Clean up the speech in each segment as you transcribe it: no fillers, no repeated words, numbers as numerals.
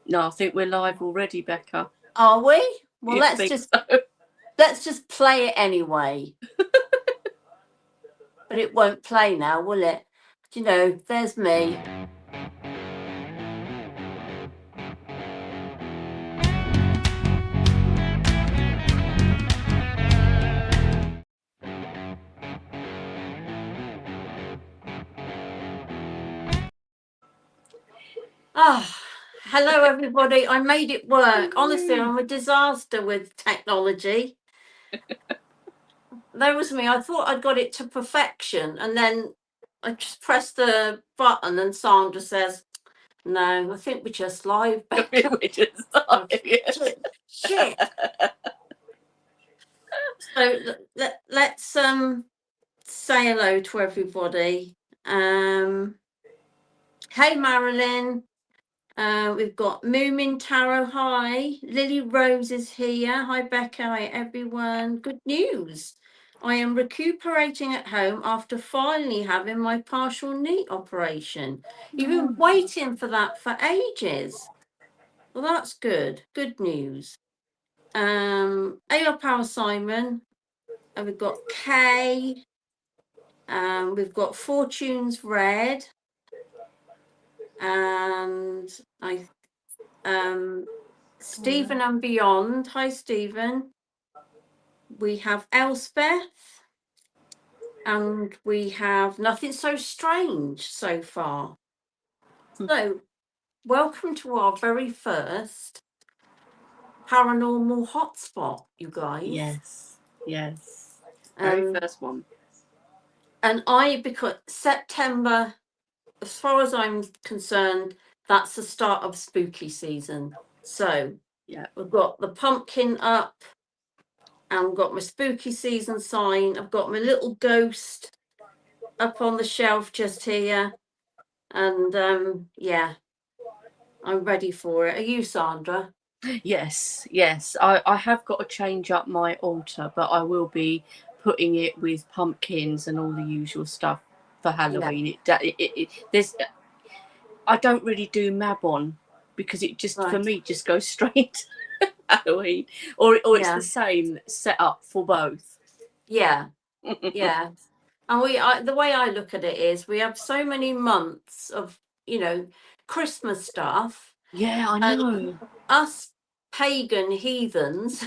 No, I think we're live already, Becca. Are we? Well, You let's think just so? play it anyway. But it won't play now, will it? You know, there's me. Ah, hello everybody. I made it work. Honestly, I'm a disaster with technology. That was me. I thought I'd got it to perfection, and then I just pressed the button, and Sandra says, "No, I think we're just live." We're just live. Yeah. Shit. So let's say hello to everybody. Hey Marilyn. We've got Moomin Tarot. Hi. Lily Rose is here. Hi Becca. Hi everyone. Good news. I am recuperating at home after finally having my partial knee operation. You've been waiting for that for ages. Well, that's good. Good news. AR Power Simon. We've got Kay. We've got Fortunes Red. And Stephen and Beyond. Hi, Stephen. We have Elspeth. And we have Nothing So Strange so far. So, welcome to our very first Paranormal Hotspot, you guys. Yes. Very first one. And because September, as far as I'm concerned, that's the start of spooky season. So, yeah, we've got the pumpkin up, and I've got my spooky season sign. I've got my little ghost up on the shelf just here. And yeah, I'm ready for it. Are you, Sandra? Yes. I have got to change up my altar, but I will be putting it with pumpkins and all the usual stuff for Halloween. Yeah. There's, I don't really do Mabon because it just for me just goes straight to Halloween, or it's the same setup for both. Yeah. Yeah. And the way I look at it is we have so many months of, Christmas stuff. Yeah, I know. Us pagan heathens,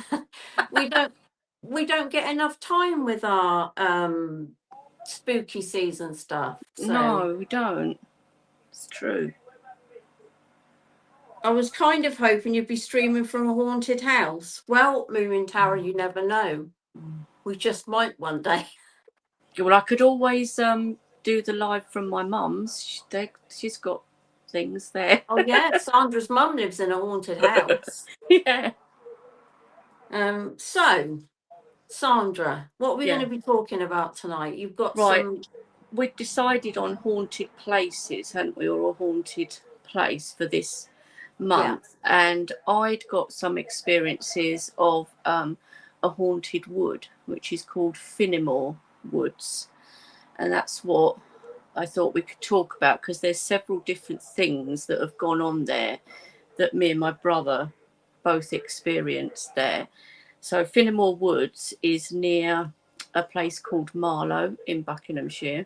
we don't get enough time with our spooky season stuff. So no, we don't. It's true. I was kind of hoping you'd be streaming from a haunted house. Well, Moomin Tower, you never know. We just might one day. Well, I could always do the live from my mum's. She's got things there. Oh yeah, Sandra's mum lives in a haunted house. Yeah. So, Sandra, what are we going to be talking about tonight? You've got some. We've decided on haunted places, hadn't we, or a haunted place for this month. Yeah. And I'd got some experiences of a haunted wood, which is called Fenimore Woods, and that's what I thought we could talk about, because there's several different things that have gone on there that me and my brother both experienced there. So Fenimore Woods is near a place called Marlow in Buckinghamshire.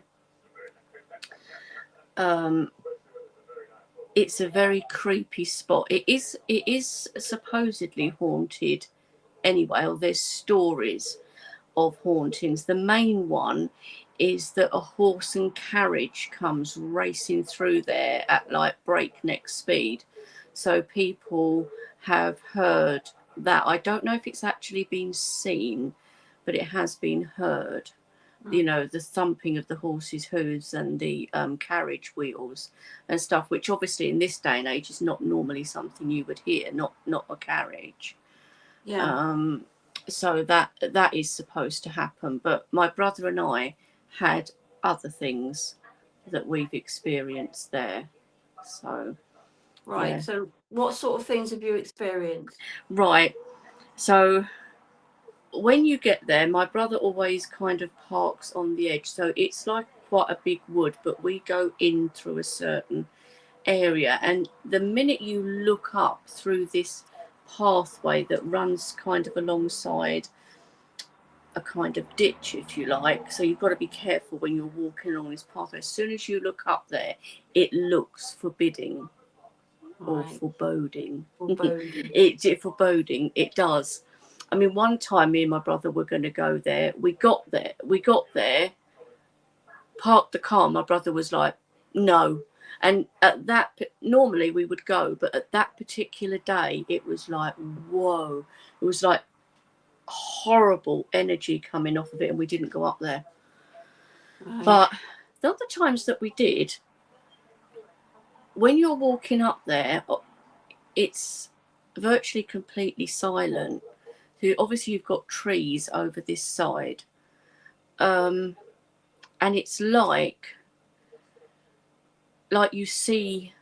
It's a very creepy spot. It is supposedly haunted anyway, or there's stories of hauntings. The main one is that a horse and carriage comes racing through there at like breakneck speed. So people have heard that. I don't know if it's actually been seen, but it has been heard. You know, the thumping of the horse's hooves and the carriage wheels and stuff, which obviously in this day and age is not normally something you would hear, not a carriage. Yeah. So that is supposed to happen. But my brother and I had other things that we've experienced there. So right. Yeah. So what sort of things have you experienced? Right. So when you get there, my brother always kind of parks on the edge. So it's like quite a big wood, but we go in through a certain area, and the minute you look up through this pathway that runs kind of alongside a kind of ditch, if you like, so you've got to be careful when you're walking along this pathway. As soon as you look up there, it looks forbidding or Right. foreboding. Foreboding. It foreboding, it does. I mean, one time me and my brother were going to go there. We got there, parked the car. My brother was like, no. And at that, normally we would go, but at that particular day, it was like, whoa. It was like horrible energy coming off of it, and we didn't go up there. Right. But the other times that we did, when you're walking up there, it's virtually completely silent. So obviously you've got trees over this side, and it's like you see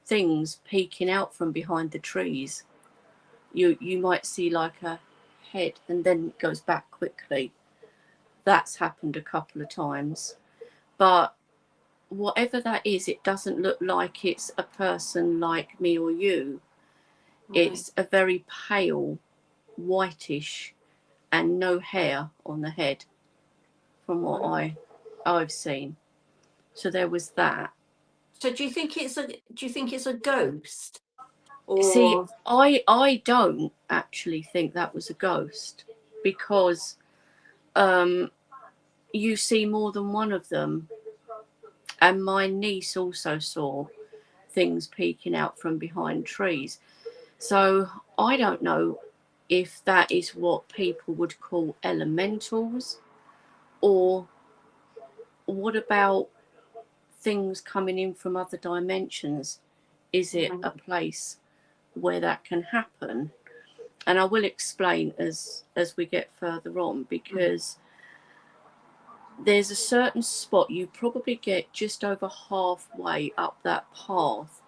things peeking out from behind the trees. You might see like a head, and then it goes back quickly. That's happened a couple of times, but whatever that is, it doesn't look like it's a person like me or you. Right. It's a very pale, whitish, and no hair on the head, from what I've seen. So there was that. So do you think it's a ghost? See, Or I don't actually think that was a ghost, because you see more than one of them, and my niece also saw things peeking out from behind trees. So I don't know if that is what people would call elementals, or what about things coming in from other dimensions? Is it a place where that can happen? And I will explain as we get further on, because there's a certain spot you probably get just over halfway up that path,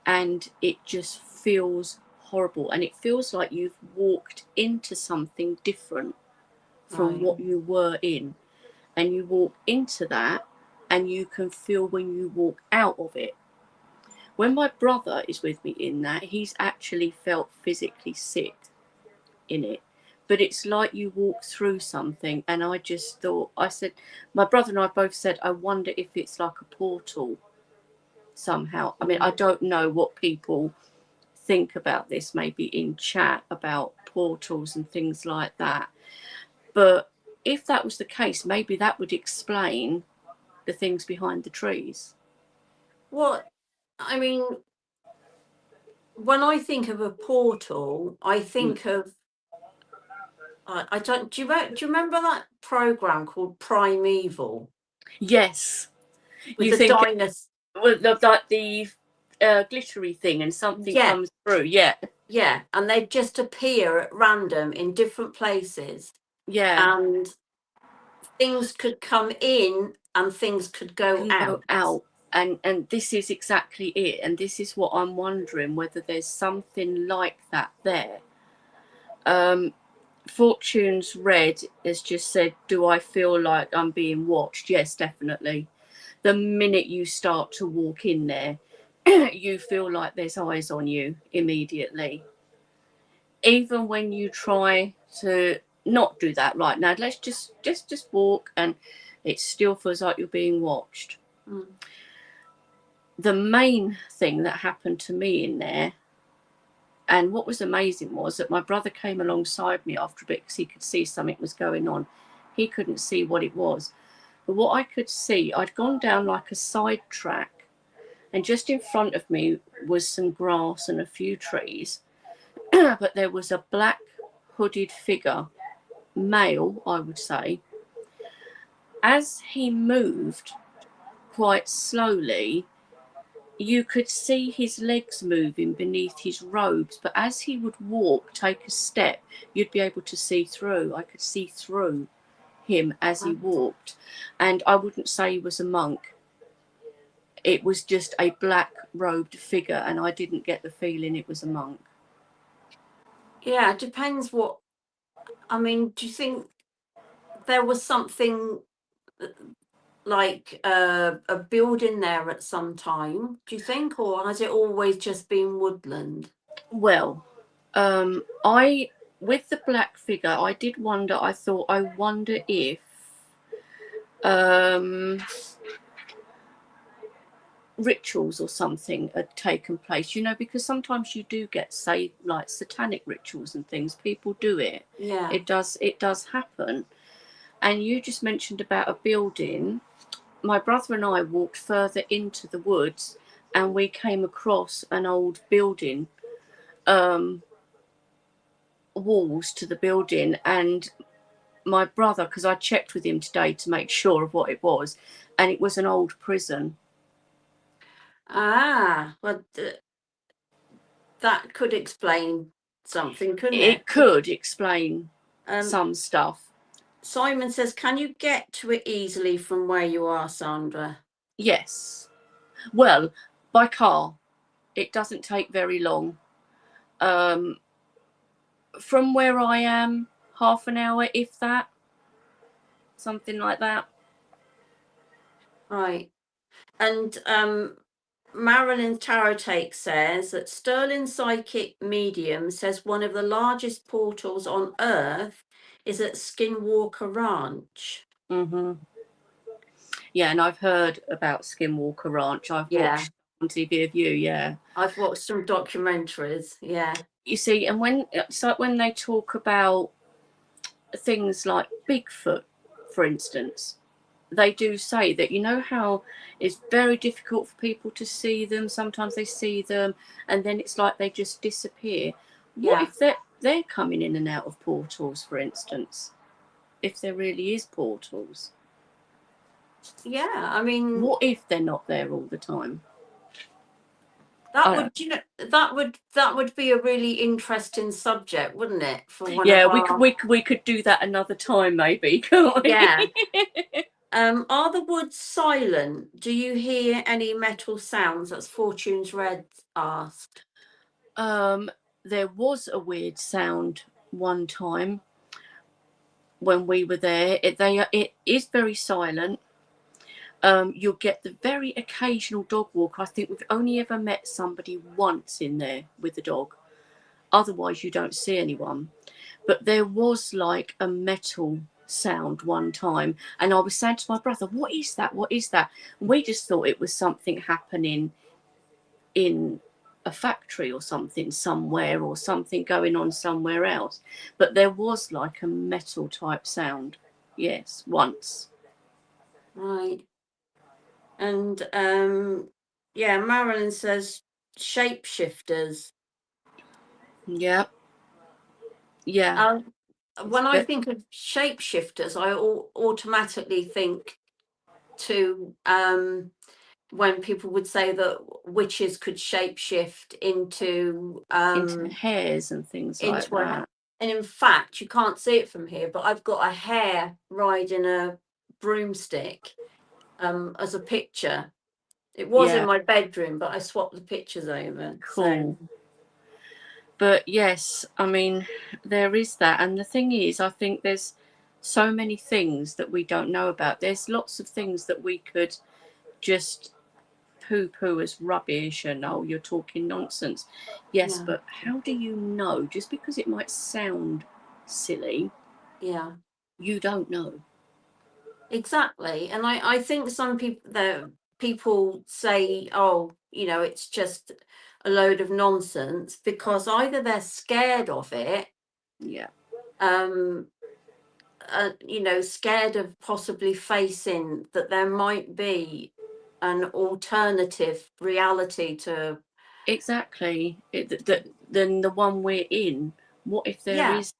and it just feels horrible, and it feels like you've walked into something different from Right. what you were in, and you walk into that, and you can feel when you walk out of it. When my brother is with me in that, he's actually felt physically sick in it, but it's like you walk through something. And I just thought, I said, my brother and I both said, I wonder if it's like a portal somehow. I mean, I don't know what people think about this, maybe in chat, about portals and things like that, but if that was the case, maybe that would explain the things behind the trees. What I mean, when I think of a portal, I think of I don't. Do you remember that program called Primeval Yes, with you the think, dinosaurs? well, like the glittery thing, and something Yeah, comes through. Yeah, yeah, and they just appear at random in different places, yeah, and things could come in and things could go can go out. out. And this is exactly it. And this is what I'm wondering, whether there's something like that there. Fortune's Red has just said, do I feel like I'm being watched? Yes, definitely. The minute you start to walk in there, you feel like there's eyes on you immediately. Even when you try to not do that, right now, let's just walk, and it still feels like you're being watched. The main thing that happened to me in there, and what was amazing, was that my brother came alongside me after a bit, because he could see something was going on. He couldn't see what it was, but what I could see, I'd gone down like a side track, and just in front of me was some grass and a few trees, but there was a black hooded figure, male, I would say. As he moved quite slowly, you could see his legs moving beneath his robes, but as he would walk, take a step, you'd be able to see through. I could see through him as he walked, and I wouldn't say he was a monk. It was just a black robed figure, and I didn't get the feeling it was a monk. Yeah, it depends what. I mean, do you think there was something like a building there at some time, do you think, or has it always just been woodland? Well, I with the black figure, I did wonder. I wonder if rituals or something had taken place, because sometimes you do get, say, like satanic rituals and things. People do it. Yeah. It does happen. And you just mentioned about a building. My brother and I walked further into the woods and we came across an old building, walls to the building, and my brother, because I checked with him today to make sure of what it was, and it was an old prison. Well, that could explain something, couldn't It it? could explain some stuff. Simon says, can you get to it easily from where you are, Sandra? Yes. Well, by car. It doesn't take very long. From where I am, half an hour, if that. Something like that. Right. And Marilyn Tarot Take says that Sterling Psychic Medium says one of the largest portals on Earth is at Skinwalker Ranch. Mm-hmm. Yeah, and I've heard about Skinwalker Ranch. I've watched on TV of you, yeah. I've watched some documentaries, yeah. You see, and when they talk about things like Bigfoot, for instance, they do say that, how it's very difficult for people to see them. Sometimes they see them and then it's like they just disappear. What if they're coming in and out of portals, for instance? If there really is portals. Yeah, I mean, what if they're not there all the time? That would be a really interesting subject, wouldn't it? For one we could do that another time, maybe, can't we? Yeah. Are the woods silent? Do you hear any metal sounds? That's Fortune's Red asked. There was a weird sound one time when we were there. It is very silent. You'll get the very occasional dog walk. I think we've only ever met somebody once in there with a dog. Otherwise, you don't see anyone. But there was like a metal sound one time. And I was saying to my brother, what is that? What is that? And we just thought it was something happening in a factory or something somewhere, or something going on somewhere else. But there was like a metal type sound. Yes, once. Right. And Marilyn says shapeshifters. Yeah. Yeah. When I think of shapeshifters, I automatically think to when people would say that witches could shapeshift into hairs and things like that. And in fact, you can't see it from here, but I've got a hare riding a broomstick as a picture. It was in my bedroom, but I swapped the pictures over. Cool. So. But yes, I mean, there is that. And the thing is, I think there's so many things that we don't know about. There's lots of things that we could just poo-poo as rubbish and, oh, you're talking nonsense. Yes, but how do you know? Just because it might sound silly, you don't know. Exactly. And I think some people say, oh, it's just a load of nonsense, because either they're scared of it, scared of possibly facing that there might be an alternative reality to than the one we're in. What if there is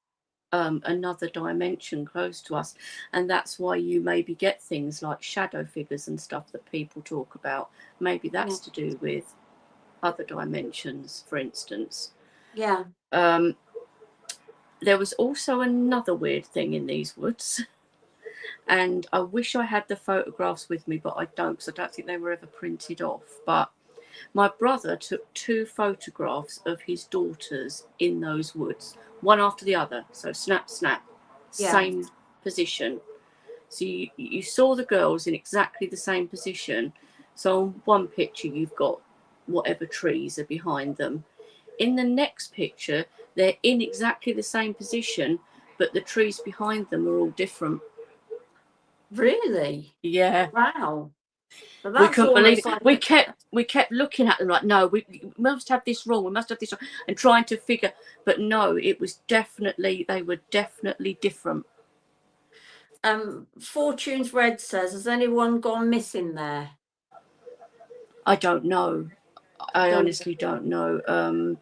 another dimension close to us? And that's why you maybe get things like shadow figures and stuff that people talk about. Maybe that's to do with other dimensions, for instance. There was also another weird thing in these woods, and I wish I had the photographs with me, but I don't, because I don't think they were ever printed off. But my brother took 2 photographs of his daughters in those woods, one after the other. So snap, snap, same position. So you saw the girls in exactly the same position. So on one picture, you've got whatever trees are behind them. In the next picture, they're in exactly the same position, but the trees behind them are all different. Really? Yeah. Wow. But We that's couldn't believe almost it. like We kept looking at them like, no, we must have this wrong. We must have this wrong, and trying to figure. But no, it was definitely, they were definitely different. Fortune's Red says, has anyone gone missing there? I don't know. I Don't. honestly don't know.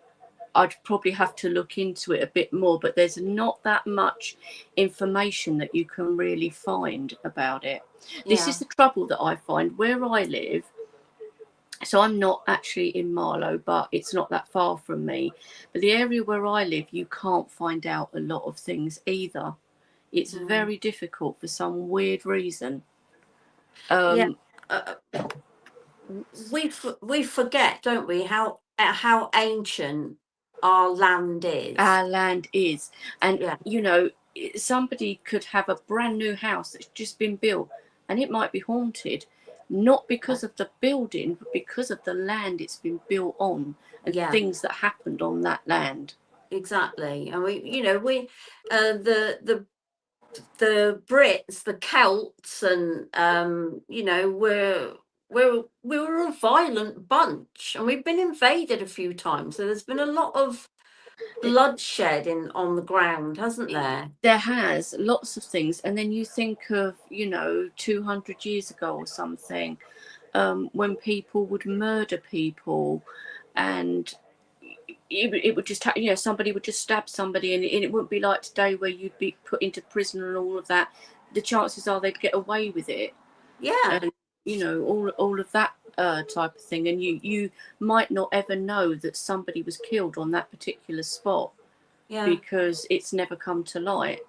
I'd probably have to look into it a bit more, but there's not that much information that you can really find about it. This Yeah. is the trouble that I find where I live. So I'm not actually in Marlow, but it's not that far from me. But the area where I live, you can't find out a lot of things either. It's very difficult for some weird reason. Yeah. Um, We forget, don't we, how ancient our land is. our land is, and Yeah. you know, somebody could have a brand new house that's just been built, and it might be haunted, not because of the building, but because of the land it's been built on and Yeah. things that happened on that land. Exactly. And we the Brits, the Celts, and we were a violent bunch, and we've been invaded a few times. So there's been a lot of bloodshed on the ground, hasn't there? There has lots of things, and then you think of 200 years ago or something, when people would murder people, and it would just somebody would just stab somebody, and it wouldn't be like today where you'd be put into prison and all of that. The chances are they'd get away with it, Yeah. and all of that type of thing, and you might not ever know that somebody was killed on that particular spot. Yeah. Because it's never come to light.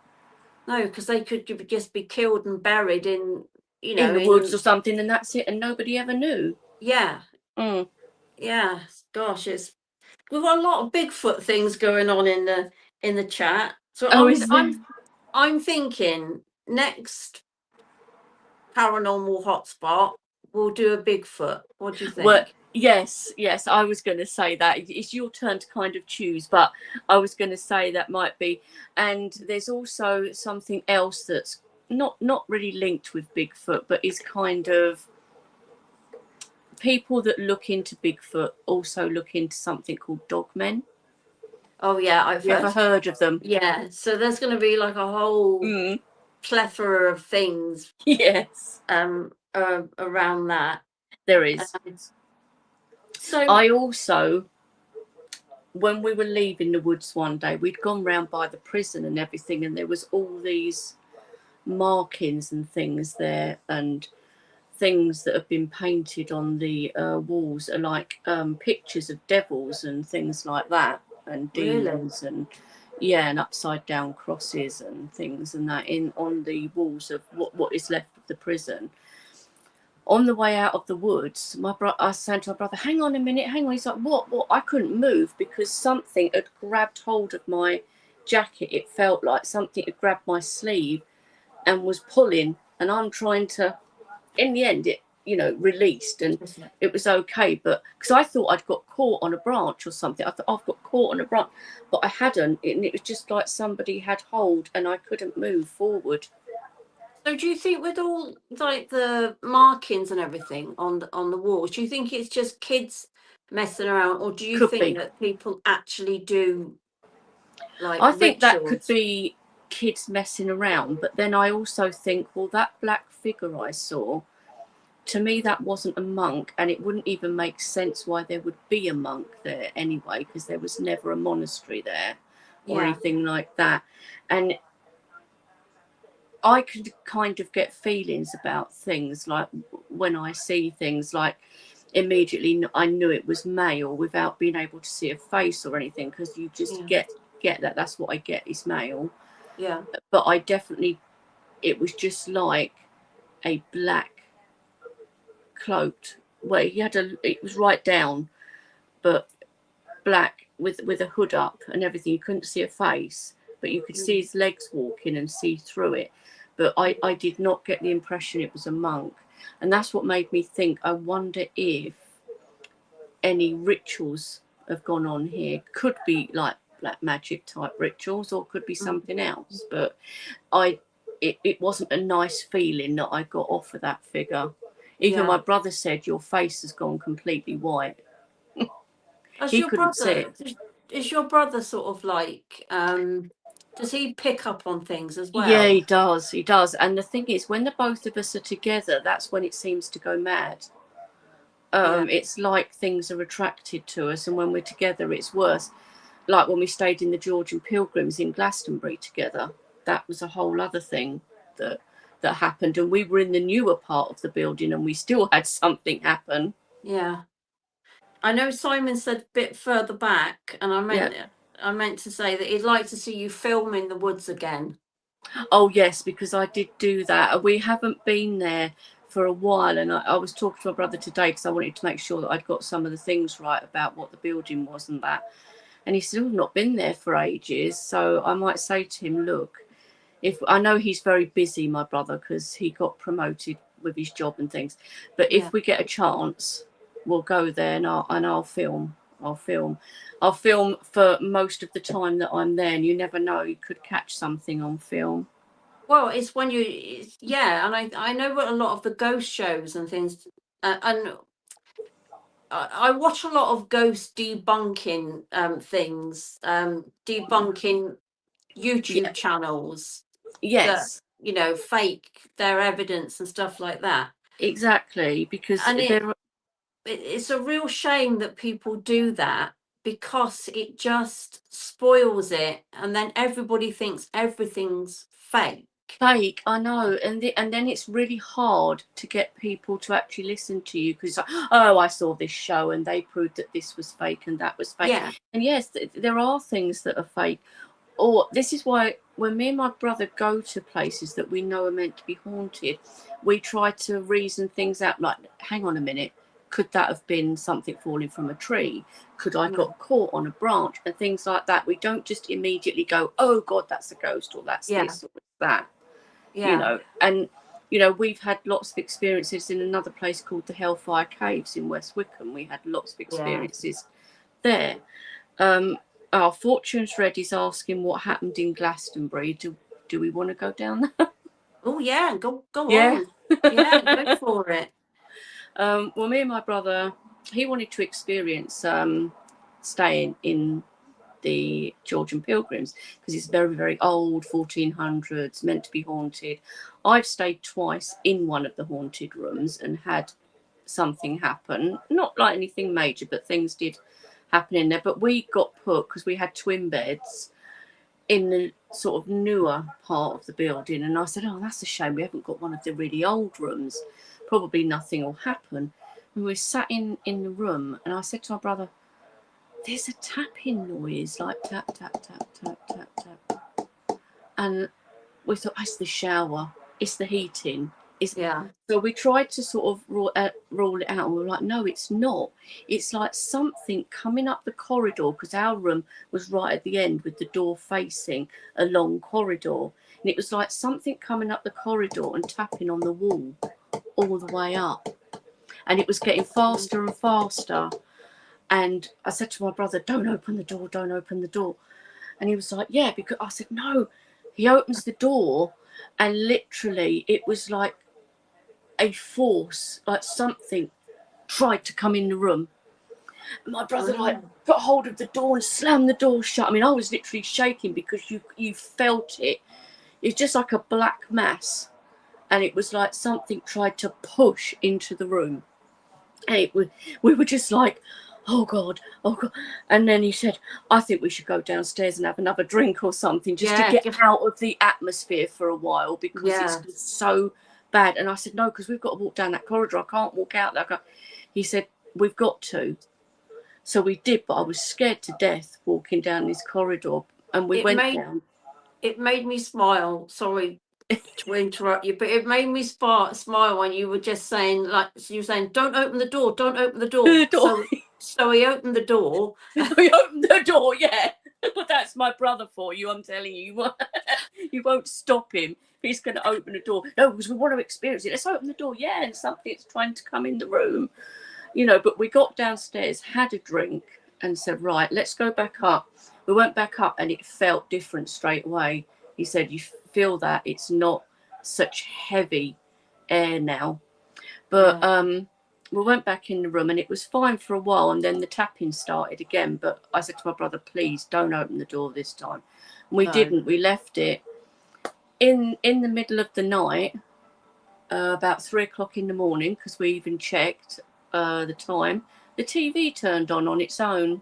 No, because they could just be killed and buried in the woods or something, and that's it, and nobody ever knew. Yeah. Yeah. Gosh, we've got a lot of Bigfoot things going on in the chat. So I'm thinking next Paranormal Hotspot we'll do a Bigfoot. What do you think? Well, yes, I was going to say that it's your turn to kind of choose, but I was going to say that might be. And there's also something else that's not really linked with Bigfoot, but is kind of, people that look into Bigfoot also look into something called dogmen. Oh yeah, I've ever heard of them? Yeah, so there's going to be like a whole plethora of things. Yes. Around that. There is. So I also, when we were leaving the woods one day, we'd gone round by the prison and everything, and there was all these markings and things there, and things that have been painted on the walls are like pictures of devils and things like that, and demons. Really? And upside down crosses and things and that on the walls of what is left of the prison. On the way out of the woods, I was saying to my brother, hang on a minute, hang on. He's like, what? I couldn't move because something had grabbed hold of my jacket. It felt like something had grabbed my sleeve and was pulling, and I'm trying to, in the end, it, released, and it was okay. But because I thought I'd got caught on a branch or something, I thought I've got caught on a branch, but I hadn't, and it was just like somebody had hold and I couldn't move forward. So do you think with all like the markings and everything on the walls, do you think it's just kids messing around, or do you think that people actually do like I think rituals? That could be kids messing around, but then I also think, well, that black figure I saw, to me that wasn't a monk, and it wouldn't even make sense why there would be a monk there anyway, because there was never a monastery there or anything like that. And I could kind of get feelings about things, like when I see things, like immediately I knew it was male without being able to see a face or anything, because you just get that. That's what I get, is male. Yeah. But I definitely, it was just like a black cloaked, well, it was right down, but black with a hood up and everything. You couldn't see a face, but you could see his legs walking and see through it. but I did not get the impression it was a monk. And that's what made me think, I wonder if any rituals have gone on here. Could be like black magic type rituals, or could be something else. But it wasn't a nice feeling that I got off of that figure. Even my brother said, your face has gone completely white. He couldn't see it. Is your brother sort of like, does he pick up on things as well? Yeah, he does. He does. And the thing is, when the both of us are together, that's when it seems to go mad. It's like things are attracted to us, and when we're together, it's worse. Like when we stayed in the Georgian Pilgrims in Glastonbury together, that was a whole other thing that happened. And we were in the newer part of the building, and we still had something happen. Yeah. I know Simon said a bit further back, and I meant to say that he'd like to see you film in the woods again. Oh yes, because I did do that. We haven't been there for a while, and I was talking to my brother today because I wanted to make sure that I'd got some of the things right about what the building was and that. And he's still not been there for ages, so I might say to him, look, if I know he's very busy, my brother, because he got promoted with his job and things, but if we get a chance, we'll go there and I'll film. I'll film for most of the time that I'm there, and you never know, you could catch something on film. Well, it's when and I know what a lot of the ghost shows and things, and I watch a lot of ghost debunking things, debunking YouTube channels. Yes. That, fake their evidence and stuff like that. Exactly, because it's a real shame that people do that, because it just spoils it, and then everybody thinks everything's fake. I know, and then it's really hard to get people to actually listen to you, because oh, I saw this show and they proved that this was fake and that was fake. And yes, there are things that are fake. Or this is why when me and my brother go to places that we know are meant to be haunted, we try to reason things out, like, hang on a minute, could that have been something falling from a tree? Could I got caught on a branch? And things like that. We don't just immediately go, oh God, that's a ghost, or that's this or that. And we've had lots of experiences in another place called the Hellfire Caves in West Wickham. We had lots of experiences there. Our Fortune's Red is asking what happened in Glastonbury. Do we want to go down there? Oh yeah, go on. Yeah, go for it. Well, me and my brother, he wanted to experience staying in the Georgian Pilgrims, because it's very, very old, 1400s, meant to be haunted. I've stayed twice in one of the haunted rooms and had something happen. Not like anything major, but things did happen in there. But we got put, because we had twin beds, in the sort of newer part of the building. And I said, oh, that's a shame, we haven't got one of the really old rooms. Probably nothing will happen. And we sat in the room, and I said to my brother, there's a tapping noise, like tap, tap, tap, tap, tap, tap. And we thought, it's the shower, it's the heating. So we tried to sort of rule it out, and we were like, no, it's not. It's like something coming up the corridor, because our room was right at the end with the door facing a long corridor. And it was like something coming up the corridor and tapping on the wall all the way up. And it was getting faster and faster. And I said to my brother, don't open the door, don't open the door. And he was like, yeah, because I said, no. He opens the door, and literally it was like a force, like something tried to come in the room. And my brother got hold of the door and slammed the door shut. I mean, I was literally shaking, because you felt it. It's just like a black mass. And it was like something tried to push into the room. And we were just like, oh God, oh God. And then he said, I think we should go downstairs and have another drink or something, just to get out of the atmosphere for a while, because it's so bad. And I said, no, because we've got to walk down that corridor. I can't walk out there. He said, we've got to. So we did, but I was scared to death walking down this corridor. And we went down. It made me smile. Sorry to interrupt you, but it made me smile when you were just saying, like, you were saying, don't open the door, don't open the door. So he opened the door. He opened the door, yeah. Well, that's my brother for you. I'm telling you, you won't stop him. He's going to open the door. No, because we want to experience it. Let's open the door. Yeah, and something's trying to come in the room, you know. But we got downstairs, had a drink, and said, right, let's go back up. We went back up, and it felt different straight away. He said, you feel that it's not such heavy air now. But we went back in the room and it was fine for a while, and then the tapping started again. But I said to my brother, please don't open the door this time. And we didn't. We left it. In the middle of the night, about 3 o'clock in the morning, because we even checked the time, the TV turned on its own.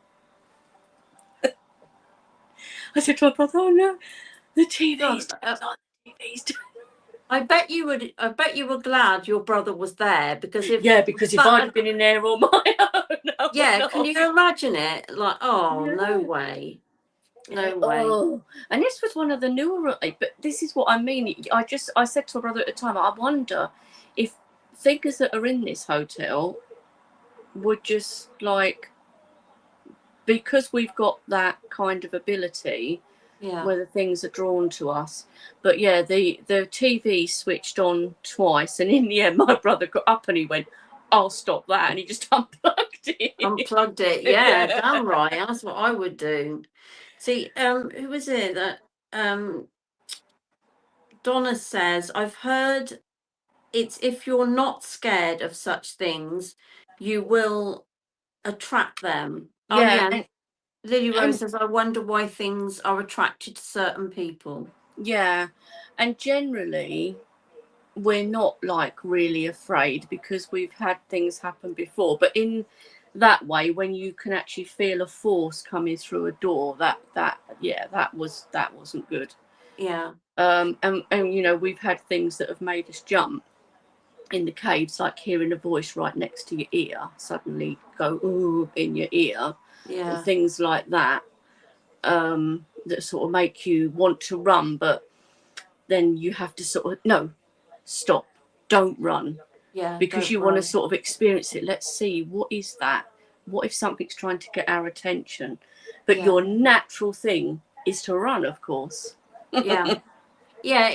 I said to my brother, oh no, the TV's turned on. The TV's turned on. I bet you were glad your brother was there, because if I'd have been in there on my own. Can you imagine it? Like, no way. No way. Oh, and this was one of the newer, but this is what I mean. I said to my brother at the time, I wonder if things that are in this hotel would just like, because we've got that kind of ability, where the things are drawn to us. But yeah, the TV switched on twice, and in the end my brother got up and he went, I'll stop that, and he just unplugged it. Yeah, damn right. That's what I would do. See, who was it that Donna says, I've heard it's if you're not scared of such things, you will attract them. Yeah. Lily Rose says, I wonder why things are attracted to certain people. Yeah, and generally we're not like really afraid because we've had things happen before. But in that way, when you can actually feel a force coming through a door, that wasn't good. Yeah. And you know, we've had things that have made us jump in the caves, like hearing a voice right next to your ear suddenly go ooh in your ear. Yeah. And things like that, that sort of make you want to run, but then you have to sort of, no, stop, don't run. Yeah. Because you want to sort of experience it. Let's see, what is that? What if something's trying to get our attention? But your natural thing is to run, of course. Yeah. Yeah,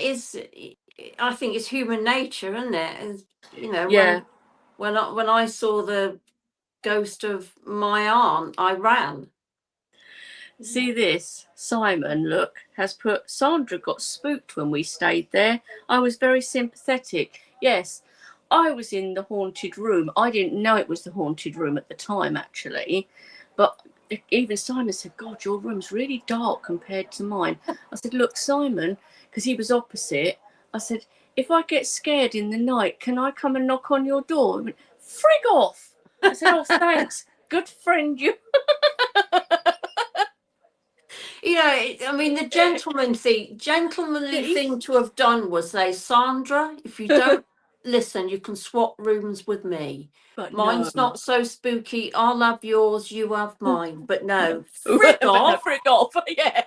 I think it's human nature, isn't it? You know, when I saw the ghost of my aunt, I ran. See this, Simon, look, has put, Sandra got spooked when we stayed there. I was very sympathetic. Yes, I was in the haunted room. I didn't know it was the haunted room at the time, actually. But even Simon said, God, your room's really dark compared to mine. I said, look, Simon, because he was opposite, I said, if I get scared in the night, can I come and knock on your door? He went, frig off. I said, oh, thanks. Good friend, you. You know, I mean, the gentlemanly thing to have done was say, Sandra, if you don't listen, you can swap rooms with me. But mine's not so spooky. I'll have yours, you have mine. But no, frig off. Frig off, yeah.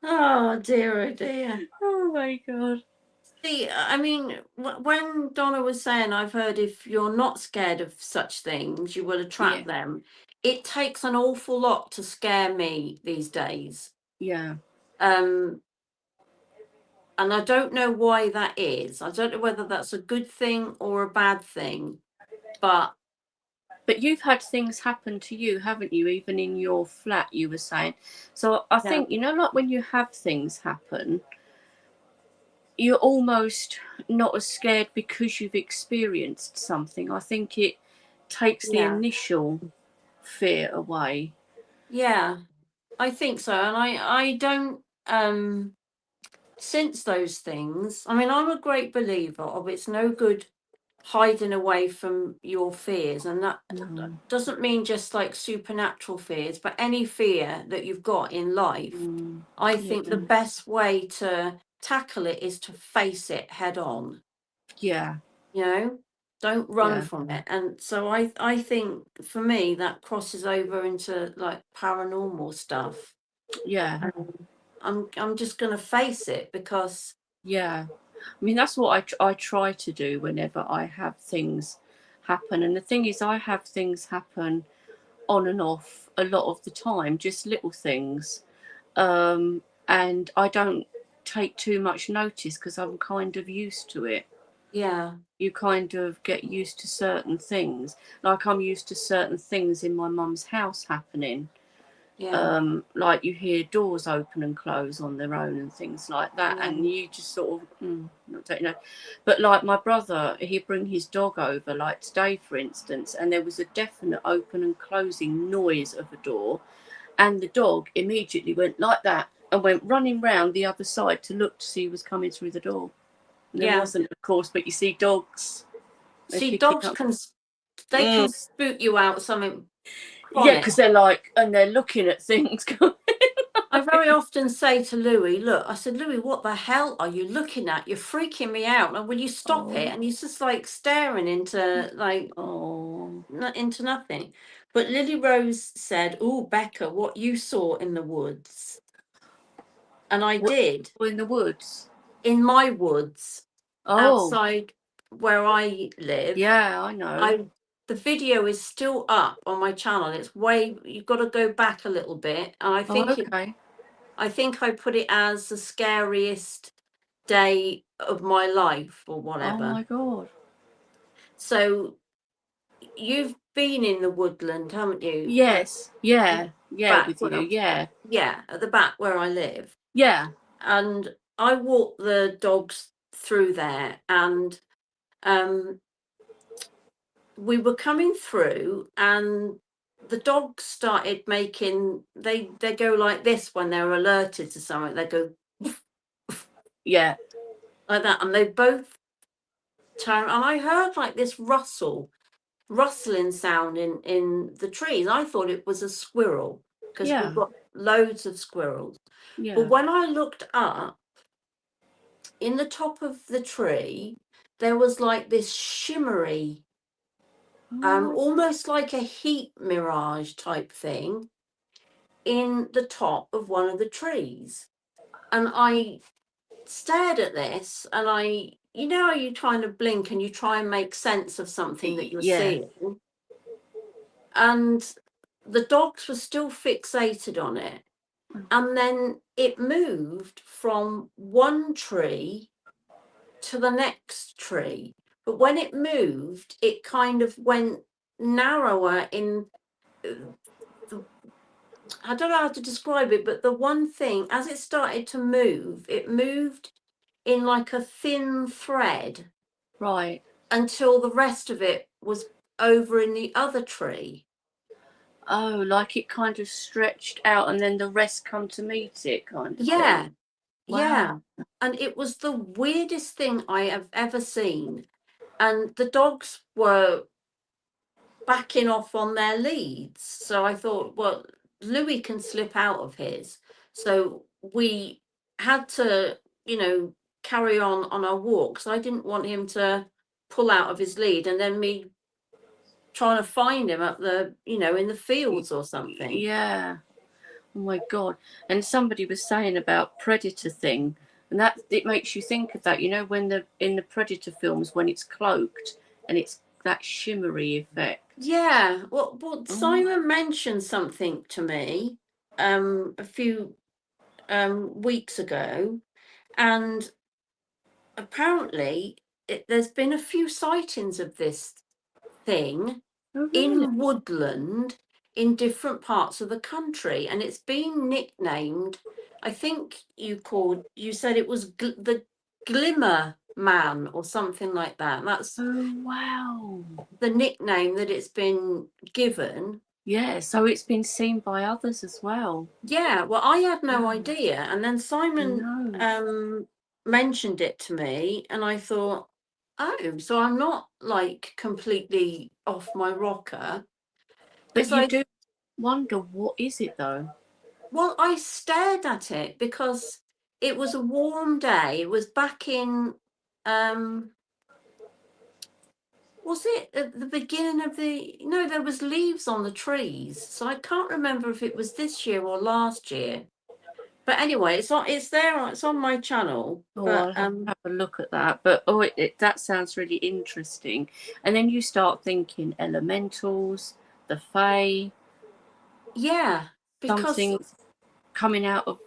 Oh, dear, oh, dear. Oh, my God. See, I mean, when Donna was saying, I've heard if you're not scared of such things, you will attract them. It takes an awful lot to scare me these days. Yeah. And I don't know why that is. I don't know whether that's a good thing or a bad thing, but you've had things happen to you, haven't you? Even in your flat, you were saying. So I think, you know, like when you have things happen, you're almost not as scared because you've experienced something. I think it takes the initial fear away. Yeah, I think so. And I don't since those things, I mean, I'm a great believer of it's no good hiding away from your fears, and that doesn't mean just like supernatural fears, but any fear that you've got in life. I think the best way to tackle it is to face it head on. Yeah. You know, don't run from it. And so I think for me that crosses over into like paranormal stuff. Yeah. I'm just going to face it because I mean, that's what I try to do whenever I have things happen. And the thing is, I have things happen on and off a lot of the time, just little things. And I don't take too much notice because I'm kind of used to it. Yeah. You kind of get used to certain things. Like I'm used to certain things in my mum's house happening. Yeah. Like you hear doors open and close on their own and things like that, Yeah. and you just sort of don't know. But like my brother, he'd bring his dog over, like today for instance, and there was a definite open and closing noise of a door, and the dog immediately went like that and went running round the other side to look to see who was coming through the door. And there Yeah. wasn't, of course, but you see dogs, they See, pick it dogs up. can can spook you out something Yeah, chronic. because they're like, and they're looking at things going. I very often say to Louis, look, I said, Louis, what the hell are you looking at? You're freaking me out. And will you stop it? And he's just like staring into like into nothing. But Lily Rose said, oh, Becca, what you saw in the woods. And I did. In the woods? In my woods, Oh. outside where I live. Yeah, I know. The video is still up on my channel. It's you've got to go back a little bit. And I think I think I put it as the scariest day of my life or whatever. Oh my God. So you've been in the woodland, haven't you? Yes. Yeah. Yeah, with you. Yeah. Yeah, at the back where I live. Yeah. And I walk the dogs through there, and we were coming through, and the dogs started making they go like this when they're alerted to something. They go Yeah. like that, and they both turn, and I heard like this rustling sound in the trees. I thought it was a squirrel because Yeah. we've got loads of squirrels. Yeah. But when I looked up in the top of the tree, there was like this shimmery, almost like a heat mirage type thing in the top of one of the trees. And I stared at this, and you know how you try to blink and you try and make sense of something that you're seeing, and the dogs were still fixated on it. And then it moved from one tree to the next tree. But when it moved, it kind of went narrower in I don't know how to describe it, but the one thing, as it started to move, it moved in like a thin thread. Right. Until the rest of it was over in the other tree. Oh, like it kind of stretched out and then the rest come to meet it, kind of Yeah. thing. Yeah. Wow. And it was the weirdest thing I have ever seen. And the dogs were backing off on their leads. So I thought, well, Louis can slip out of his. So we had to, carry on our walk, because I didn't want him to pull out of his lead and then me trying to find him at the, in the fields or something. Yeah. Oh my God. And somebody was saying about predator thing, and that it makes you think of that, when in the predator films, when it's cloaked and it's that shimmery effect. Yeah. Well, Simon mentioned something to me a few weeks ago, and apparently there's been a few sightings of this thing in woodland in different parts of the country, and it's been nicknamed, I think you said it was the Glimmer Man or something like that. That's wow, the nickname that it's been given. Yeah, so it's been seen by others as well. Yeah, well, I had no idea, and then Simon mentioned it to me, and I thought, oh, so I'm not like completely off my rocker. But you do wonder, what is it though? Well, I stared at it because it was a warm day. It was back in, was it at the beginning of no, there was leaves on the trees. So I can't remember if it was this year or last year. But anyway, it's on my channel. Oh, but I'll have a look at that. But that sounds really interesting. And then you start thinking elementals, the fae, Yeah, because Something's coming out of.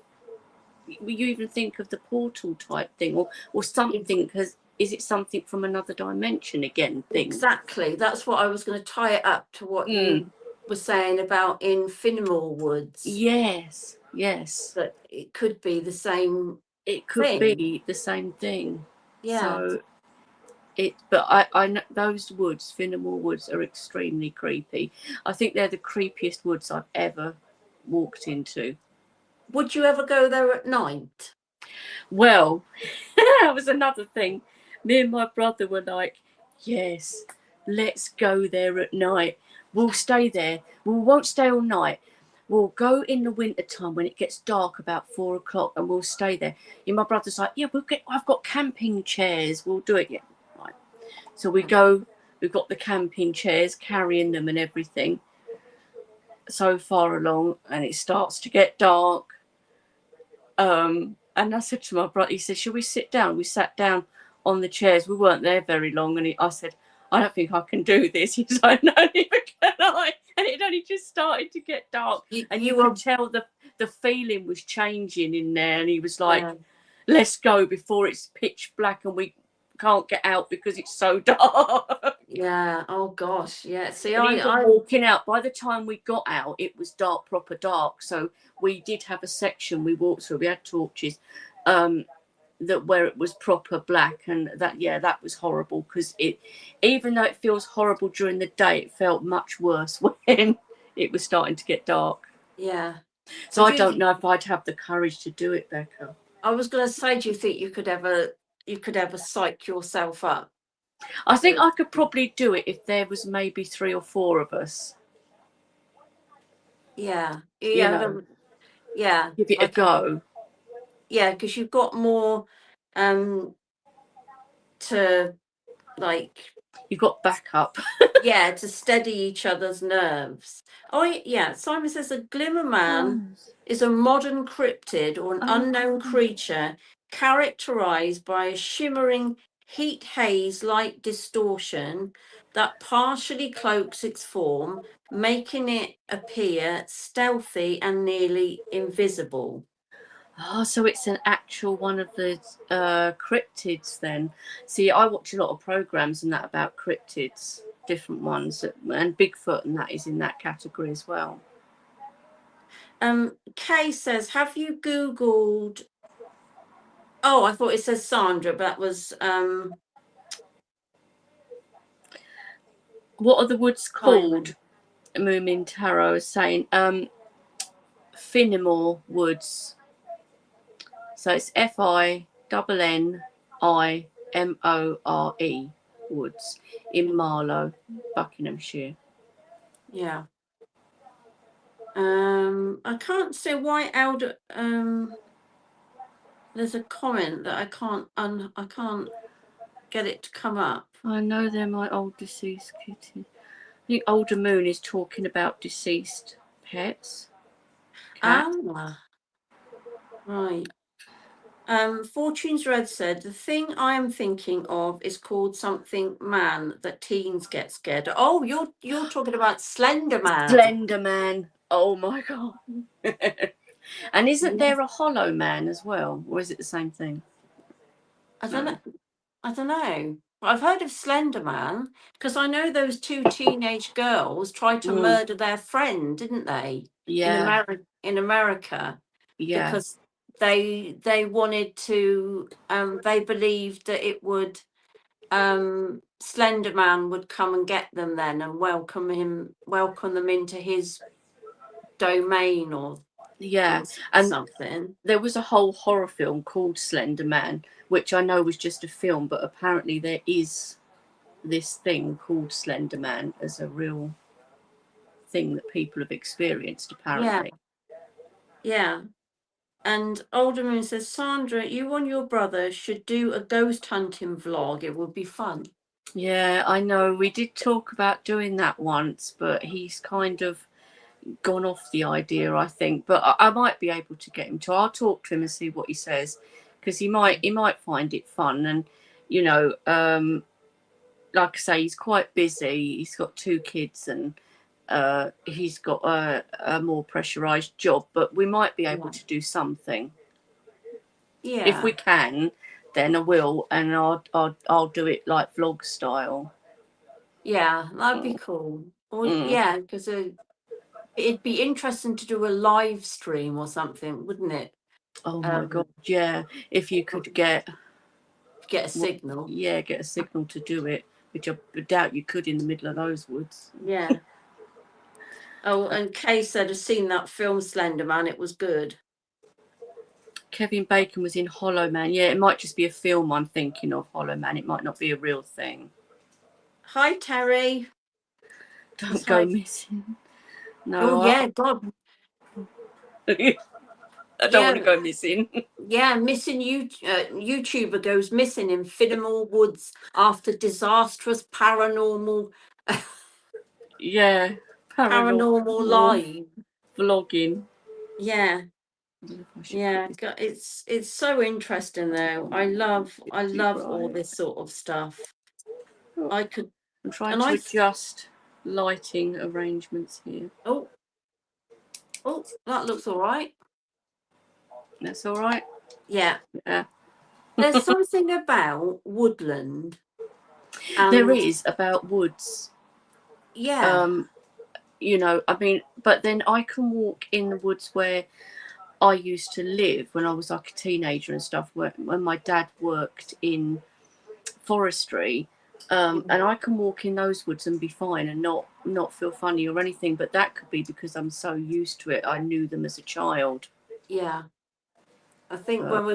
You even think of the portal type thing, or something. Is it something from another dimension again? Thing. exactly, that's what I was going to tie it up to what you were saying about in Finnemore Woods. Yes, yes. That it could be the same. It could thing. be the same thing. Yeah. So but I know those woods, Finnemore Woods, are extremely creepy. I think they're the creepiest woods I've ever walked into. Would you ever go there at night? Well, that was another thing. Me and my brother were like, yes, let's go there at night. We'll stay there. We won't stay all night. We'll go in the winter time when it gets dark about 4 o'clock, and we'll stay there. And my brother's like, yeah, I've got camping chairs. We'll do it. Yeah, right. So we go. We've got the camping chairs, carrying them and everything. So far along, and it starts to get dark. And I said to my brother, he said, shall we sit down? We sat down on the chairs. We weren't there very long. And I said, I don't think I can do this. He's like, no, neither can I. And it only just started to get dark. And you could tell the feeling was changing in there. And he was like, let's go before it's pitch black and we can't get out because it's so dark. Yeah. Oh gosh. Yeah. See, I'm walking out. By the time we got out, it was dark, proper dark. So we did have a section we walked through. We had torches, that where it was proper black, and that was horrible because even though it feels horrible during the day, it felt much worse when it was starting to get dark. Yeah. So I don't know if I'd have the courage to do it, Becca. I was going to say, do you think you could ever psych yourself up? I think I could probably do it if there was maybe 3 or 4 of us. Yeah. Yeah. Yeah. Give it a go. Yeah, because you've got more to like. You've got backup. Yeah, to steady each other's nerves. Oh yeah, Simon says a glimmer man is a modern cryptid or an unknown creature characterized by a shimmering heat haze like distortion that partially cloaks its form, making it appear stealthy and nearly invisible. Oh, so it's an actual one of the cryptids then. See, I watch a lot of programs and that about cryptids, different ones, and Bigfoot and that is in that category as well. Kay says, have you Googled... Oh, I thought it says Sandra, but that was... What are the woods called? Moomin Tarot is saying Finnemore Woods. So it's FINNIMORE Woods in Marlow, Buckinghamshire. Yeah. I can't say why Elder. There's a comment that I can't get it to come up. I know they're my old deceased kitty. I think Older Moon is talking about deceased pets. Ah, right. Fortune's Red said, the thing I am thinking of is called something man that teens get scared of. Oh, you're talking about Slender Man. Slender Man. Oh my God. And isn't there a Hollow Man as well? Or is it the same thing? I don't know. I've heard of Slender Man because I know those 2 teenage girls tried to murder their friend, didn't they? Yeah. In America. Yeah. Because they wanted to they believed that it would Slender Man would come and get them then and welcome them into his domain or and something. There was a whole horror film called Slender Man, which I know was just a film, but apparently there is this thing called Slender Man as a real thing that people have experienced, apparently. Yeah. And Alderman says, Sandra, you and your brother should do a ghost hunting vlog. It would be fun. Yeah, I know. We did talk about doing that once, but he's kind of gone off the idea, I think. But I might be able to get him to. I'll talk to him and see what he says, because he might find it fun. And like I say, he's quite busy. He's got 2 kids, and he's got a more pressurized job, but we might be able to do something. Yeah. If we can, then I will, and I'll do it like vlog style. Yeah, that'd be cool. Or Mm. yeah, because it'd be interesting to do a live stream or something, wouldn't it? Oh my god, yeah. If you could get a signal. Yeah, get a signal to do it, which I doubt you could in the middle of those woods. Yeah. Oh, and Kay said, "I've seen that film Slender Man. It was good." Kevin Bacon was in Hollow Man. Yeah, it might just be a film I'm thinking of, Hollow Man. It might not be a real thing. Hi, Terry. Don't go missing. No. Oh, yeah, God. I don't want to go missing. Yeah, missing YouTuber goes missing in Fidamore Woods after disastrous paranormal Yeah, paranormal live. vlogging. Yeah. Yeah, it's so interesting though. I love all this sort of stuff. I could. I'm trying to adjust lighting arrangements here. Oh, that looks all right. That's all right. Yeah. Yeah. There's something about woodland. There is about woods. Yeah. You know, I mean, but then I can walk in the woods where I used to live when I was like a teenager and stuff, when my dad worked in forestry, and I can walk in those woods and be fine and not feel funny or anything, but that could be because I'm so used to it. I knew them as a child. Yeah. I think when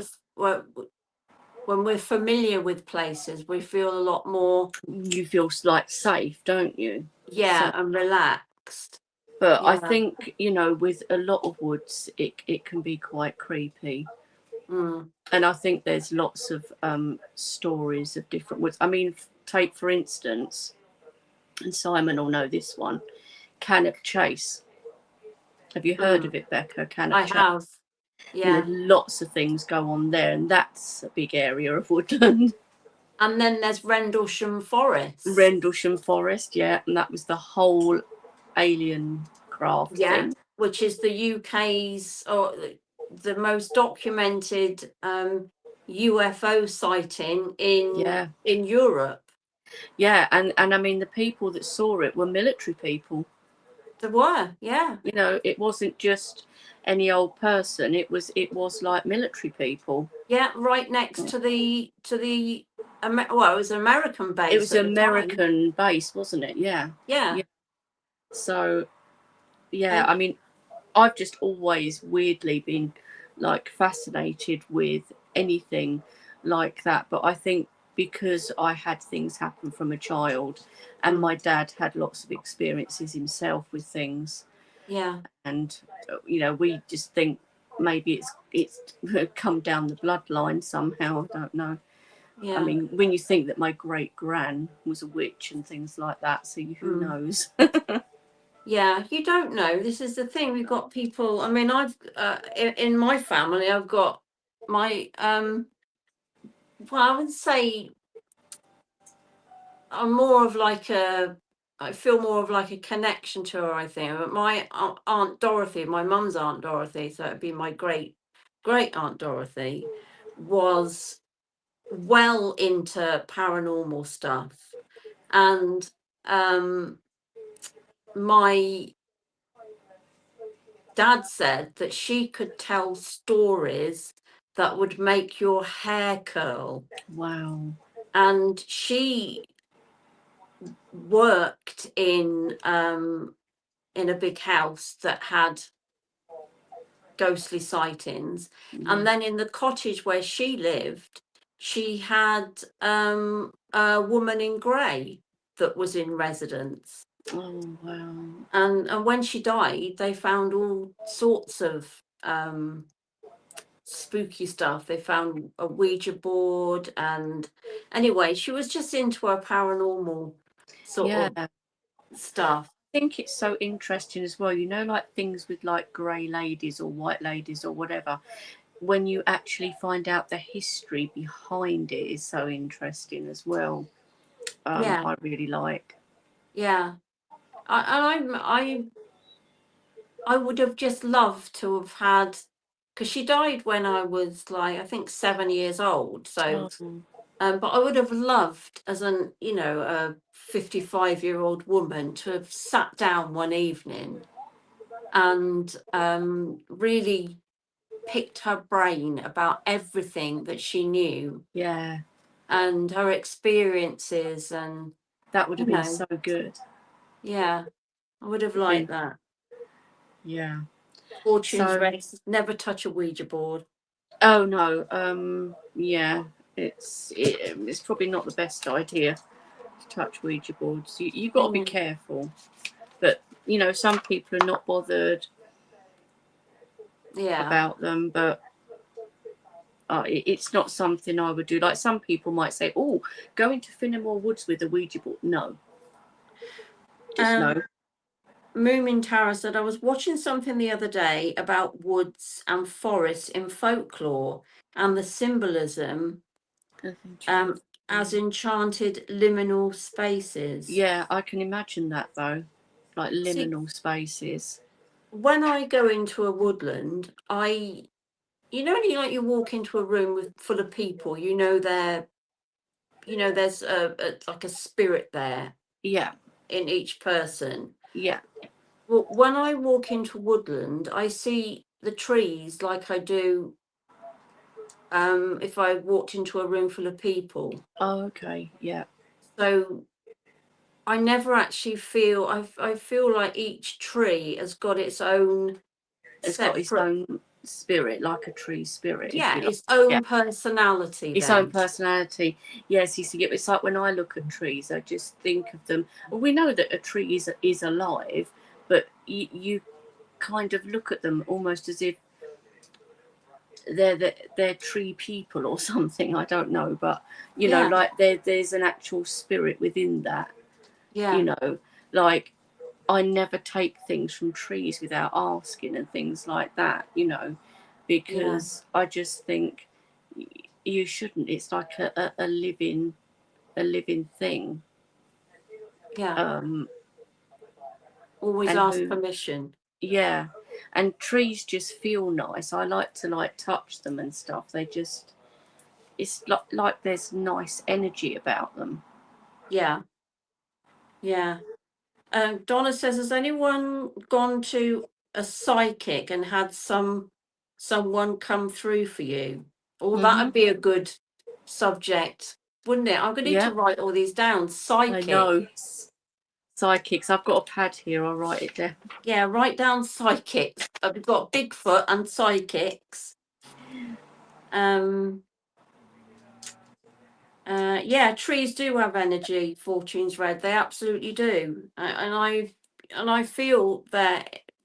we're familiar with places, we feel a lot more. You feel like safe, don't you? Yeah, and relaxed. But yeah. I think, you know, with a lot of woods, it can be quite creepy. And I think there's lots of stories of different woods. I mean, take for instance, and Simon will know this one, Cannock Chase. Have you heard of it, Becca? Cannock Chase. I have. Yeah. You know, lots of things go on there, and that's a big area of woodland. And then there's Rendlesham Forest. Rendlesham Forest, yeah, and that was the whole alien craft thing. Which is the UK's or the most documented UFO sighting in Europe. Yeah, and I mean the people that saw it were military people. There were, yeah. You know, it wasn't just any old person. It was like military people. Yeah, right next to the well, it was an American base. It was an American base, wasn't it? Yeah. Yeah. So, yeah, I mean, I've just always weirdly been like fascinated with anything like that. But I think because I had things happen from a child, and my dad had lots of experiences himself with things. Yeah. And, you know, we just think maybe it's come down the bloodline somehow. I don't know. Yeah. I mean, when you think that my great gran was a witch and things like that, so who knows? Yeah, you don't know. This is the thing. We've got people. I mean, I've in my family, I've got my well, I would say I'm more of like I feel more of like a connection to her, I think. But my Aunt Dorothy, my mum's Aunt Dorothy, so it'd be my great Aunt Dorothy, was well into paranormal stuff. And my dad said that she could tell stories that would make your hair curl. Wow. And she worked in a big house that had ghostly sightings. And then in the cottage where she lived, she had a woman in grey that was in residence. Oh, wow. And when she died, they found all sorts of spooky stuff. They found a Ouija board, and anyway, she was just into her paranormal sort of stuff. I think it's so interesting as well, you know, like things with like grey ladies or white ladies or whatever, when you actually find out the history behind it is so interesting as well. I really like. Yeah. I would have just loved to have had, because she died when I was like, I think 7 years old. So, Oh, but I would have loved, as an, a 55-year-old woman, to have sat down one evening and really picked her brain about everything that she knew yeah, and her experiences, and that would you have been know, so good. yeah, I would have liked Been, that. yeah. Fortune's So, race, never touch a Ouija board. oh no, yeah, it's probably not the best idea to touch Ouija boards. You got to be Mm, careful, but some people are not bothered yeah. about them, but it's not something I would do. Like some people might say, "Oh, going to Finnemore Woods with a Ouija board." No, just no. Moomin Tara said, I was watching something the other day about woods and forests in folklore and the symbolism as enchanted liminal spaces. Yeah, I can imagine that though, like See, liminal spaces. when I go into a woodland, like you walk into a room full of people, there's like a spirit there Yeah, in each person. yeah. Well, when I walk into woodland, I see the trees like I do if I walked into a room full of people. Oh, okay, yeah. So I never actually feel, I feel like each tree has got its own It's got its separate, own spirit, like a tree spirit, if yeah, you like. its Yeah, own personality its own then. personality. Yes, you see, it's like when I look at trees, I just think of them. Well, we know that a tree is alive, but you kind of look at them almost as if they're tree people or something. I don't know, but Yeah, like there's an actual spirit within that. yeah, Like I never take things from trees without asking and things like that. yeah, Because I just think you shouldn't. It's like a living thing. yeah. Um, Always and ask who, permission. yeah, and trees just feel nice. I like to touch them and stuff. It's like there's nice energy about them. Yeah, yeah. Donna says, has anyone gone to a psychic and had someone come through for you? Oh, Hmm. that'd be a good subject, wouldn't it? I'm going to need to Yeah, write all these down. I know. Psychics. Psychics. I've got a pad here. I'll write it down. Yeah, write down psychics. We've got Bigfoot and psychics. Um, yeah, trees do have energy. Fortune's red. They absolutely do, and I feel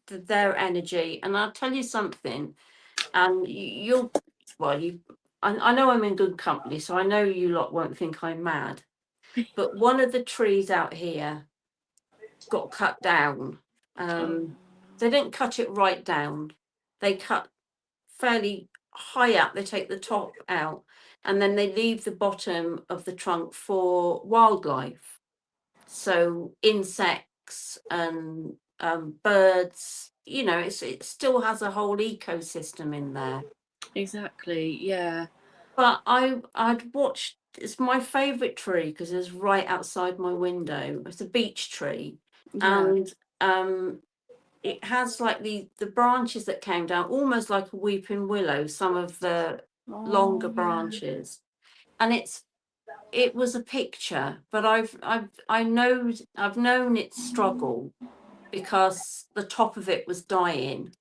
their energy. And I'll tell you something. And you'll, well, I know I'm in good company, so I know you lot won't think I'm mad. But one of the trees out here got cut down. Oh, They didn't cut it right down. They cut fairly high up. They take the top out, and then they leave the bottom of the trunk for wildlife. So insects and birds. It still has a whole ecosystem in there. exactly. Yeah. But I'd watched. It's my favourite tree because it's right outside my window. It's a beech tree, Yeah. and it has like the branches that came down, almost like a weeping willow. Some of the longer Oh, yeah. branches, and it was a picture. But I've known its struggle because the top of it was dying,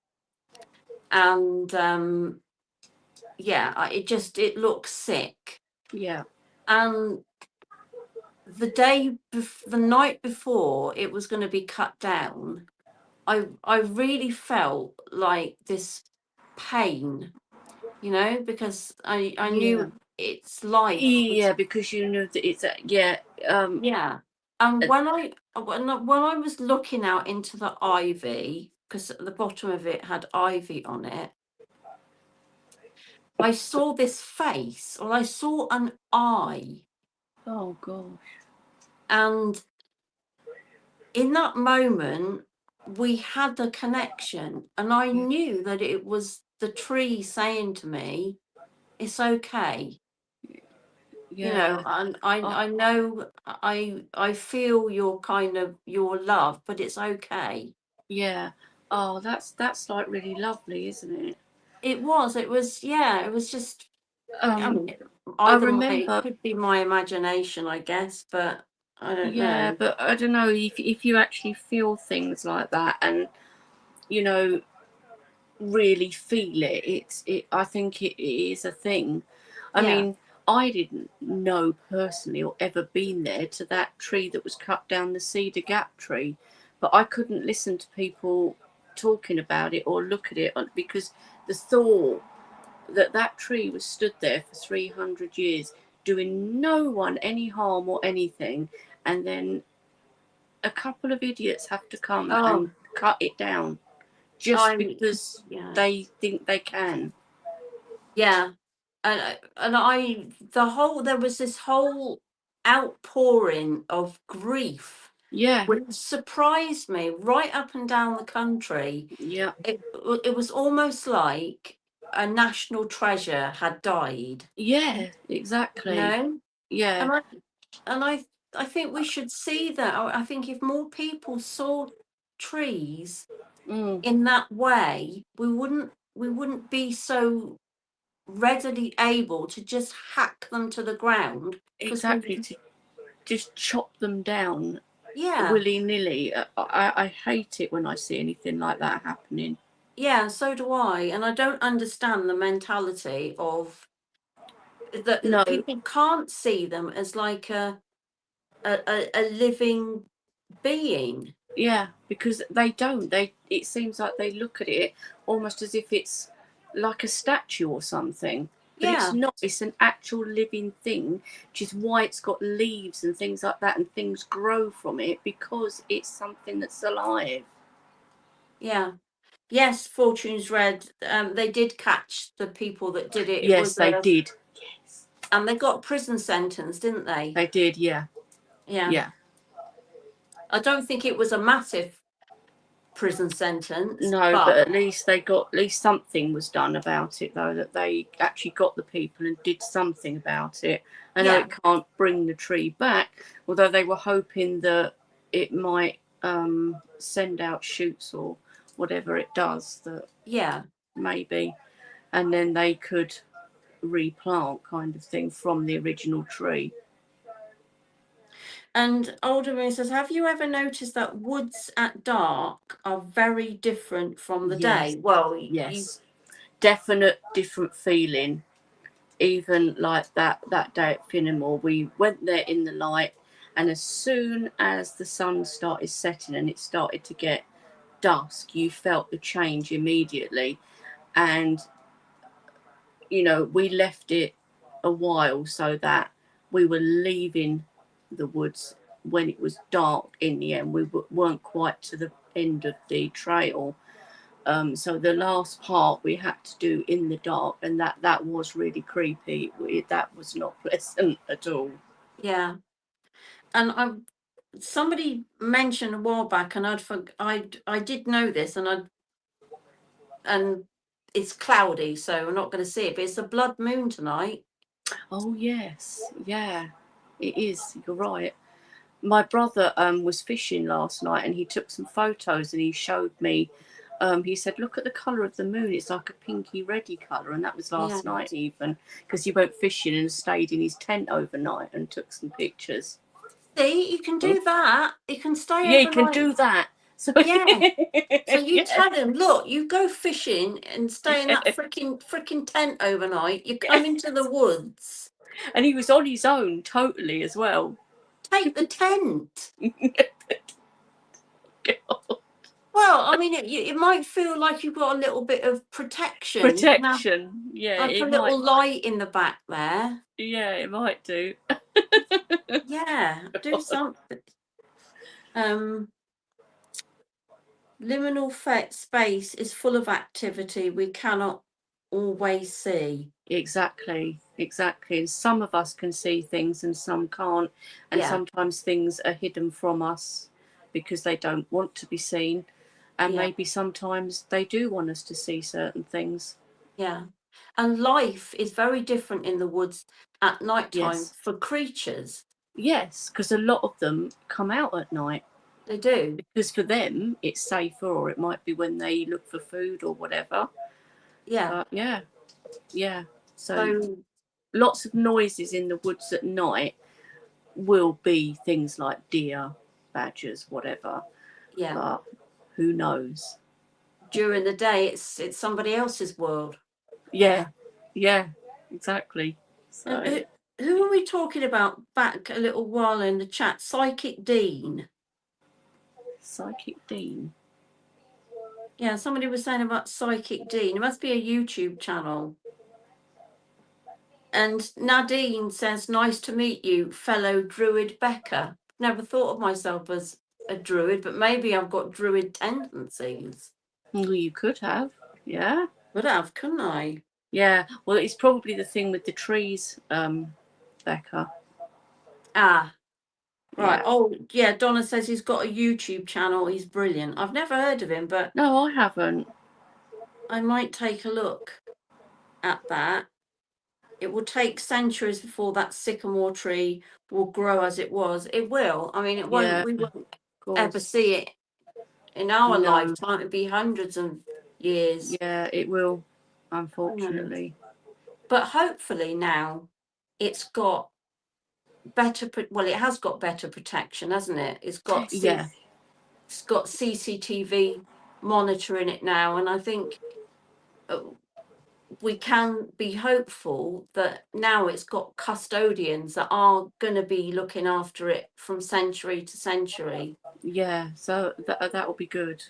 and yeah, it looks sick. Yeah. And the night before it was going to be cut down, I really felt like this pain, because I Yeah. knew its life Yeah, was, because you know that it's yeah. yeah. And Uh, when I was looking out into the ivy, because at the bottom of it had ivy on it, I saw this face, or I saw an eye, oh gosh. and in that moment, we had a connection, and I knew that it was the tree saying to me, "It's okay." You know, Yeah. and Oh, I know I feel your kind of your love, but it's okay. yeah. Oh, that's like really lovely, isn't it? It was just, I Um, mean, I either my, it remember, could be my imagination, I guess, but I don't yeah, know. but I don't know if you actually feel things like that, and you know, really feel it. I think it is a thing. I Yeah. mean, I didn't know personally or ever been there to that tree that was cut down, the Cedar Gap tree, but I couldn't listen to people talking about it or look at it because the thought that that tree was stood there for 300 years doing no one any harm or anything, and then a couple of idiots have to come Oh, and cut it down just I'm, because yeah. they think they can. Yeah. And the whole, there was this whole outpouring of grief, Yeah, which surprised me right up and down the country. yeah, It was almost like a national treasure had died, yeah, you exactly. know? Yeah, And and I think we should see that. I think if more people saw trees mm, in that way, we wouldn't be so readily able to just hack them to the ground because we, exactly. To just chop them down yeah, willy nilly. I hate it when I see anything like that happening. yeah, so do I. And I don't understand the mentality of that No, people can't see them as like a living being. yeah, because they don't. They it seems like they look at it almost as if it's like a statue or something. But it's Yeah, not. It's an actual living thing, which is why it's got leaves and things like that, and things grow from it because it's something that's alive. yeah. Yes, Fortune's Red. They did catch the people that did it. It Yes, was they a, did. Yes, and they got a prison sentence, didn't they? they did. Yeah, Yeah. yeah. I don't think it was a massive prison sentence, No, but but at least they got, at least something was done about it, though, that they actually got the people and did something about it. I know yeah, it can't bring the tree back, although they were hoping that it might send out shoots or whatever it does, that yeah. maybe, and then they could replant kind of thing from the original tree. And Alderman says, have you ever noticed that woods at dark are very different from the Yes, day? Well, you, yes. Definite different feeling. Even like that day at Finnemore, we went there in the light, and as soon as the sun started setting and it started to get dusk, you felt the change immediately. And we left it a while so that we were leaving the woods when it was dark. In the end, we weren't quite to the end of the trail, so the last part we had to do in the dark, and that was really creepy. That was not pleasant at all. yeah. And somebody mentioned a while back, and I did know this, and it's cloudy, so I'm not going to see it. But it's a blood moon tonight. Oh yes, yeah, it is. You're right. My brother was fishing last night, and he took some photos, and he showed me. He said, "Look at the colour of the moon. It's like a pinky reddy colour," and that was Yeah. last night even, because he went fishing and stayed in his tent overnight and took some pictures. See, you can do that. You can stay Yeah, you can overnight. do that. So Yeah. So you yeah, tell him, look, you go fishing and stay in that yeah, freaking tent overnight. You come yeah. into the woods, And he was on his own totally as well. take the tent. Well, I mean, it might feel like you've got a little bit of protection. You can have Protection. Yeah, like a it might. little light in the back there. Yeah, it might do. Yeah, do something. Um, liminal space is full of activity we cannot always see. Exactly, exactly. And some of us can see things and some can't, and Yeah, sometimes things are hidden from us. because they don't want to be seen, and Yeah. maybe sometimes they do want us to see certain things. Yeah. And life is very different in the woods at night time Yes. for creatures. Yes, because a lot of them come out at night. They do. Because for them it's safer, or it might be when they look for food or whatever. Yeah. But yeah. So So lots of noises in the woods at night will be things like deer, badgers, whatever. yeah. But who knows? During the day it's somebody else's world. Yeah, exactly. So And who are we talking about back a little while in the chat? Psychic Dean. Psychic Dean. Yeah, somebody was saying about Psychic Dean. It must be a YouTube channel. And Nadine says, nice to meet you, fellow Druid Becca. Never thought of myself as a Druid, but maybe I've got Druid tendencies. Well, you could have. Yeah. Would have, couldn't I? Yeah. Well, it's probably the thing with the trees, Becca. Ah, right. Yeah. Oh, yeah. Donna says he's got a YouTube channel. He's brilliant. I've never heard of him, but No, I haven't. I might take a look at that. It will take centuries before that sycamore tree will grow as it was. It will. I mean, it won't. Yeah, We won't of ever course. see it in our No. lifetime. It'd be hundreds of years. Yeah, it will, unfortunately. But hopefully now it's got better. Well, it has got better protection, hasn't it? It's got Yeah. It's got CCTV monitoring it now, and I think we can be hopeful that now it's got custodians that are going to be looking after it from century to century. Yeah, so that will be good.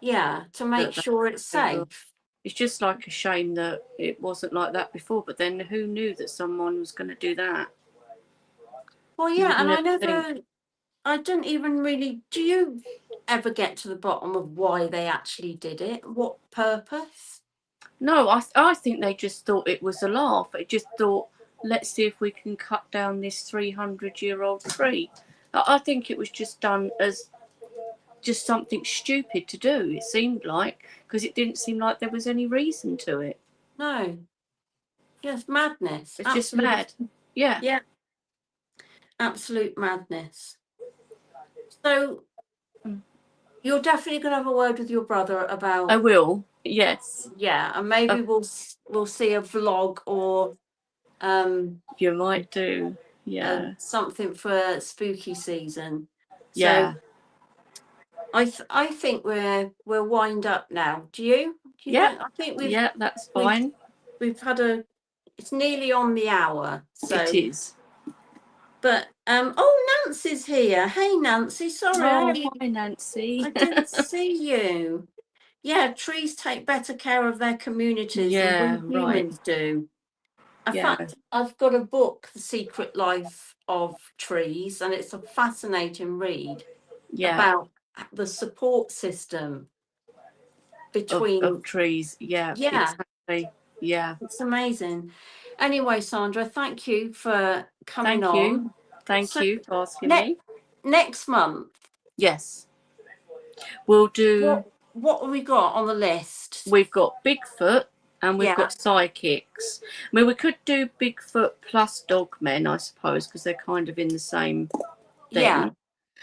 Yeah, to make sure it's safe. It's just like a shame that it wasn't like that before, but then who knew that someone was going to do that? Well, You yeah, would and never think. I didn't even really. Do you ever get to the bottom of why they actually did it? What purpose? No, I think they just thought it was a laugh. They just thought, let's see if we can cut down this 300-year-old tree. I think it was just done as just something stupid to do, it seemed like, because it didn't seem like there was any reason to it. No. Just madness. It's just mad. Yeah. Yeah. Absolute madness. So you're definitely going to have a word with your brother about. I will. Yes. Yeah, and maybe we'll see a vlog or you might do. Yeah. Something for spooky season. Yeah. So I think we're wind up now. Do you? Yeah. I think we've. Yeah, that's fine. We've had it's nearly on the hour. So it is. But Nancy's here. Hey Nancy, sorry. Hi Nancy. I didn't see you. Yeah, trees take better care of their communities than we humans do. In fact, I've got a book, The Secret Life of Trees, and it's a fascinating read about the support system between of trees. Yeah. Exactly. Yeah. It's amazing. Anyway, Sandra, thank you for coming on. Thank you for asking me. Next month. Yes. We'll do. What have we got on the list? We've got Bigfoot and we've got psychics. I mean, we could do Bigfoot plus dogmen, I suppose, because they're kind of in the same thing. Yeah.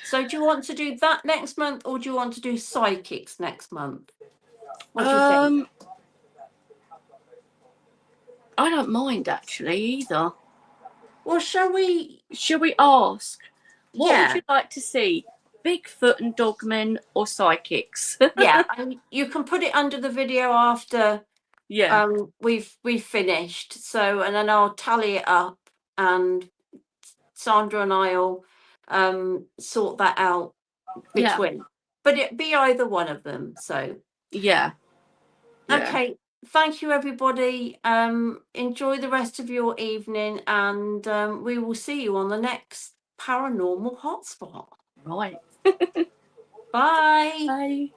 So do you want to do that next month, or do you want to do psychics next month? What do you think? I don't mind actually either. Well, shall we ask? What would you like to see? Bigfoot and dogmen or psychics? Yeah, and you can put it under the video after we've finished. So, and then I'll tally it up, and Sandra and I'll sort that out between. But it'd be either one of them. So okay. Thank you, everybody. Enjoy the rest of your evening, and we will see you on the next Paranormal Hotspot. Right. Bye. Bye.